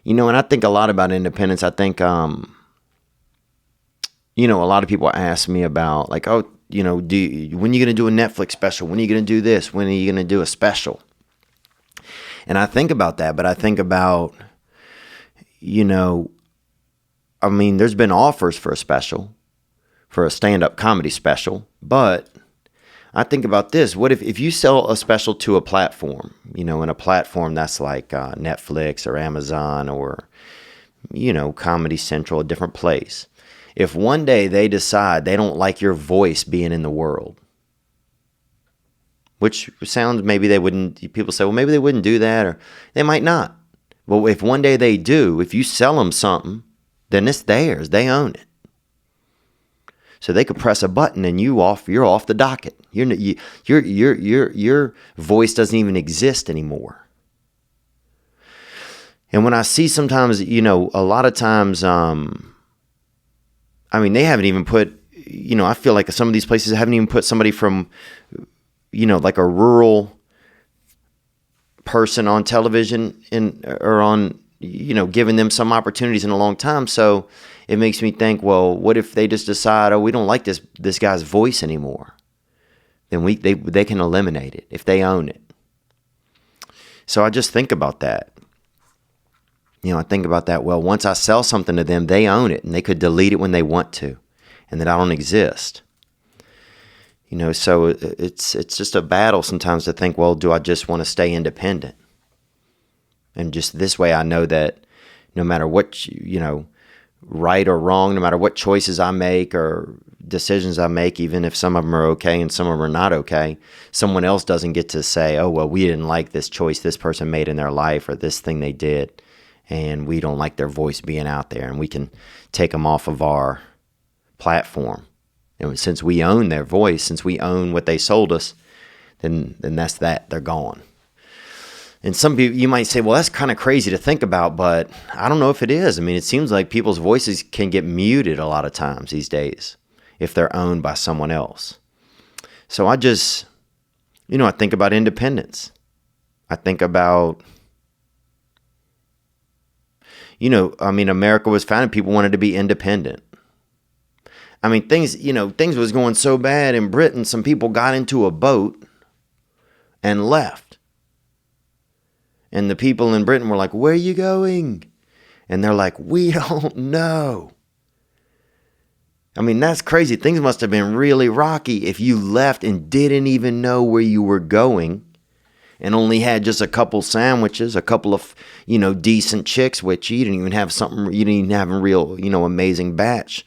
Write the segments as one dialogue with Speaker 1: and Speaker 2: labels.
Speaker 1: And I think a lot about independence. I think, a lot of people ask me about like, oh, when are you going to do a Netflix special? When are you going to do this? When are you going to do a special? And I think about that, but I think about, there's been offers for a special, for a stand-up comedy special, but I think about this. What if you sell a special to a platform, in a platform that's like Netflix or Amazon or, Comedy Central, a different place. If one day they decide they don't like your voice being in the world, which sounds maybe they wouldn't, people say, well, maybe they wouldn't do that, or they might not. Well, if one day they do, if you sell them something, then it's theirs. They own it. So they could press a button and you're off the docket. Your voice doesn't even exist anymore. And when I see sometimes, a lot of times, they haven't even put, I feel like some of these places haven't even put somebody from, like a rural person on television or on, giving them some opportunities in a long time. So it makes me think, well, what if they just decide, oh, we don't like this guy's voice anymore? Then they can eliminate it if they own it. So I just think about that. I think about that. Well, once I sell something to them, they own it and they could delete it when they want to, and that I don't exist. So it's just a battle sometimes to think, well, do I just want to stay independent? And just this way I know that no matter what, right or wrong, no matter what choices I make or decisions I make, even if some of them are okay and some of them are not okay, someone else doesn't get to say, oh, well, we didn't like this choice this person made in their life or this thing they did, and we don't like their voice being out there, and we can take them off of our platform. And since we own their voice, since we own what they sold us, then that's that. They're gone. And some people, you might say, well, that's kind of crazy to think about, but I don't know if it is. It seems like people's voices can get muted a lot of times these days if they're owned by someone else. So I just, I think about independence. I think about, America was founded, people wanted to be independent. Things was going so bad in Britain, some people got into a boat and left. And the people in Britain were like, where are you going? And they're like, we don't know. That's crazy. Things must have been really rocky if you left and didn't even know where you were going and only had just a couple sandwiches, a couple of, decent chicks with you. You didn't even have a real, amazing batch.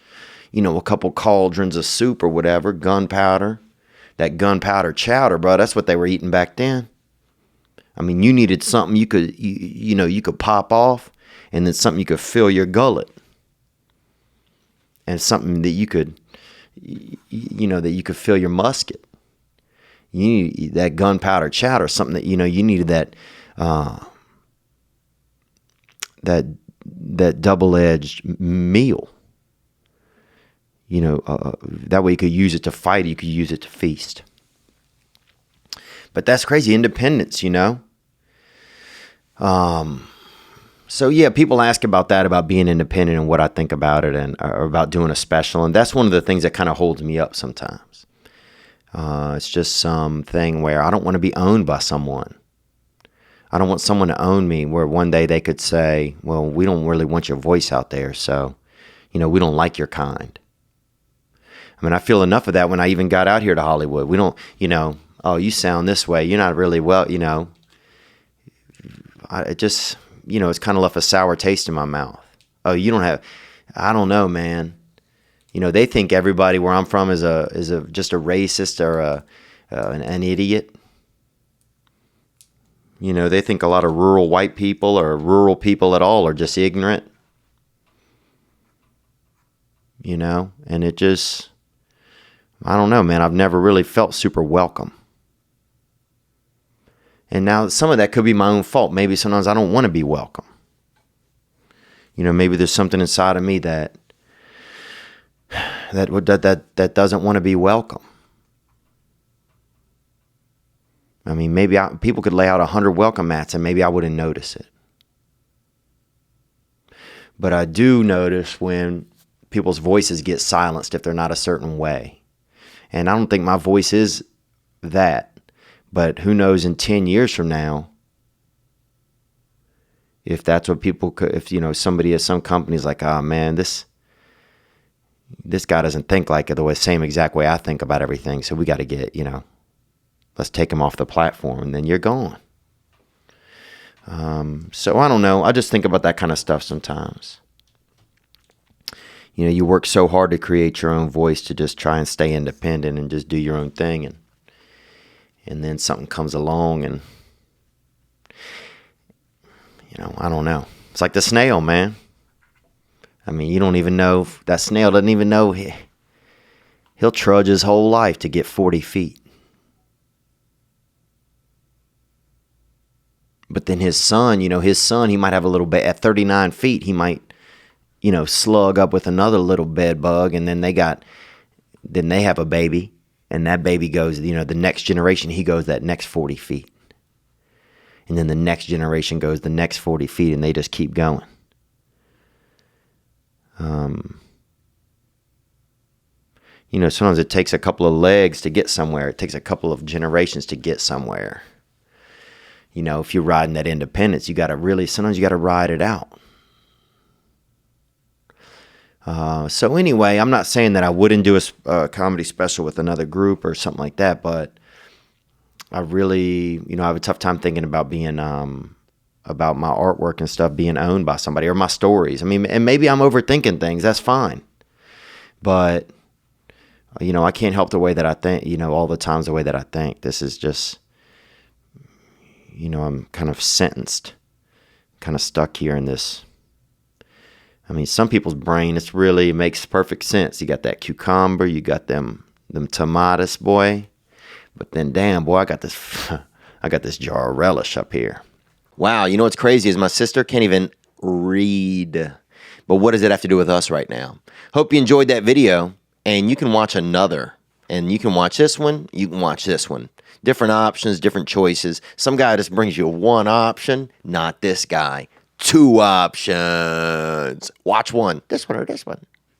Speaker 1: A couple cauldrons of soup or whatever, gunpowder, that gunpowder chowder, bro. That's what they were eating back then. You needed something you could pop off, and then something you could fill your gullet, and something that you could, that you could fill your musket. You need that gunpowder chowder, something that, you needed that double-edged meal. That way you could use it to fight, you could use it to feast. But that's crazy, independence, So yeah, people ask about that, about being independent and what I think about it, and or about doing a special. And that's one of the things that kind of holds me up sometimes. It's just something where I don't want to be owned by someone. I don't want someone to own me where one day they could say, well, we don't really want your voice out there, so, we don't like your kind. I feel enough of that when I even got out here to Hollywood. We don't, oh, you sound this way. You're not really well, it just, it's kind of left a sour taste in my mouth. Oh, you don't have, I don't know, man. They think everybody where I'm from is just a racist or an idiot. They think a lot of rural white people or rural people at all are just ignorant. And it just, I don't know, man. I've never really felt super welcome. And now some of that could be my own fault. Maybe sometimes I don't want to be welcome. Maybe there's something inside of me that doesn't want to be welcome. Maybe people could lay out 100 welcome mats and maybe I wouldn't notice it. But I do notice when people's voices get silenced if they're not a certain way. And I don't think my voice is that. But who knows in 10 years from now, if that's what people could, if, somebody at some company's like, oh man, this guy doesn't think like it the same exact way I think about everything. So we got to get, let's take him off the platform, and then you're gone. So I don't know. I just think about that kind of stuff sometimes. You work so hard to create your own voice, to just try and stay independent and just do your own thing. And then something comes along and, I don't know. It's like the snail, man. I mean, you don't even know, that snail doesn't even know he'll trudge his whole life to get 40 feet. But then his son, he might have a little bit, at 39 feet, he might, slug up with another little bed bug, and then they have a baby, and that baby goes, the next generation, he goes that next 40 feet. And then the next generation goes the next 40 feet, and they just keep going. Sometimes it takes a couple of legs to get somewhere. It takes a couple of generations to get somewhere. If you're riding that independence, sometimes you got to ride it out. So anyway, I'm not saying that I wouldn't do a comedy special with another group or something like that, but I really, I have a tough time thinking about being, about my artwork and stuff being owned by somebody, or my stories. I mean, and maybe I'm overthinking things. That's fine. But, I can't help the way that I think, all the times the way that I think. This is just, I'm kind of sentenced, kind of stuck here in this. I mean, some people's brain, it makes perfect sense. You got that cucumber, you got them tomatoes, boy. But then, damn, boy, I got this jar of relish up here. Wow, what's crazy is my sister can't even read. But what does it have to do with us right now? Hope you enjoyed that video, and you can watch another. And you can watch this one, you can watch this one. Different options, different choices. Some guy just brings you one option, not this guy. 2 options. Watch one, this one or this one.